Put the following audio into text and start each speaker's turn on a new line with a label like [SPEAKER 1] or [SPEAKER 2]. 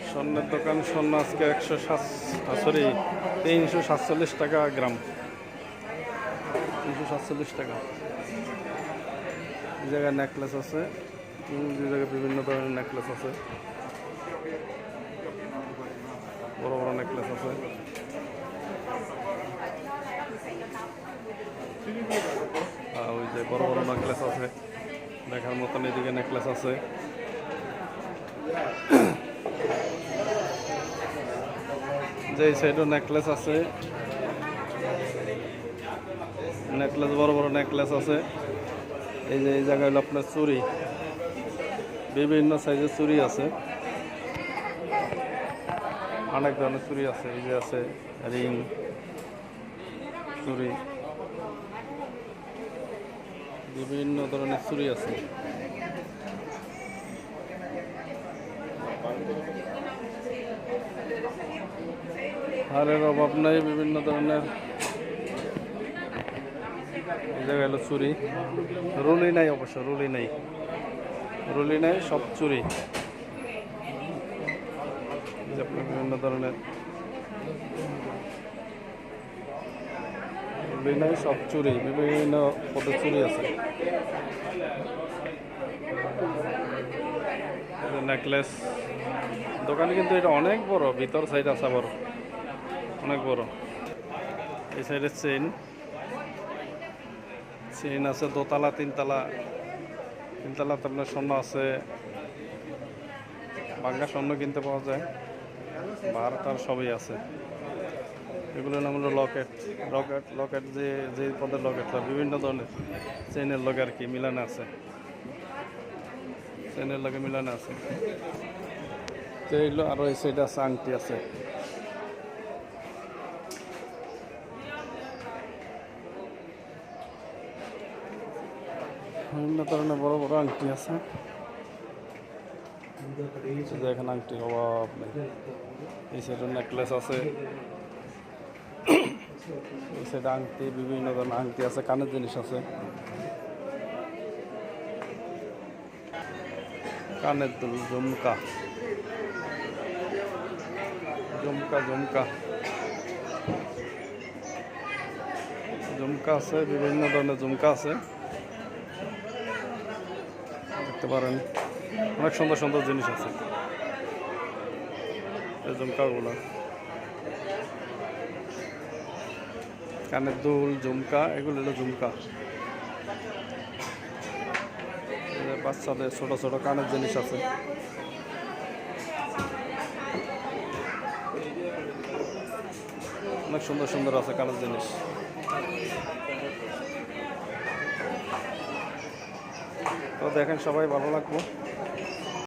[SPEAKER 1] স্বর্ণের দোকান, স্বর্ণ আজকে 347 টাকা গ্রাম, 347 টাকা। এই জায়গায় নেকলেস আছে, এই জায়গায় বিভিন্ন ধরনের নেকলেস আছে, বড় বড় নেকলেস আছে। ওই যে বড় বড় নেকলেস আছে দেখার মতন, এদিকে নেকলেস আছে। যে সাইডও নেকলেস আছে, নেকলেস বড় বড় নেকলেস আছে। এই যে এই জায়গায় হলো আপনার চুড়ি, বিভিন্ন সাইজের চুড়ি আছে, অনেক ধরনের চুড়ি আছে। এই যে আছে রিং চুড়ি, বিভিন্ন ধরনের চুড়ি আছে। হারের অভাব নাই, বিভিন্ন ধরনের। এই জায়গায় হলো চুড়ি, রুলি নাই, অবশ্য রুলি নাই, রুলি নাই, সব চুড়ি। বিভিন্ন ধরনের রুলি নাই, সব চুড়ি, বিভিন্ন পদের চুড়ি আছে। নেকলেস দোকান কিন্তু এটা অনেক বড়, ভিতর সাইড আছে বড়, অনেক বড়। এই সাইডে চেইন আছে, দোতলা তিনতলা। তিনতলাতে আপনার স্বর্ণ আছে, বাংলা স্বর্ণ কিনতে পাওয়া যায়, বার তার সবই আছে। এগুলোর নাম হলো লকেট। লকেট যে পদের লকেটটা বিভিন্ন ধরনের চেইনের লগে আর কি মিলানো আছে, চেইনের লগে মিলানো আছে। তো এইগুলো আরও এই সাইডে আছে, আংটি আছে। বিভিন্ন ধরনের বড় বড় আংটি আছে। এখানে আংটির অভাব নেই। এই সাইডে নেকলেস আছে, এই সাইডে আংটি, বিভিন্ন ধরনের আংটি আছে, কানের জিনিস আছে, কানের দুল, ঝুমকা ঝুমকা ঝুমকা ঝুমকা আছে, বিভিন্ন ধরনের ঝুমকা আছে, দেখতে পারেন। অনেক সুন্দর সুন্দর জিনিস আছে এই ঝুমকাগুলো, কানের দুল, ঝুমকা, এগুলো হলো ঝুমকা। বাচ্চাদের ছোট ছোট কানের জিনিস আছে, অনেক সুন্দর সুন্দর আছে কানের জিনিস। তো দেখেন, সবাই ভালো লাগবে।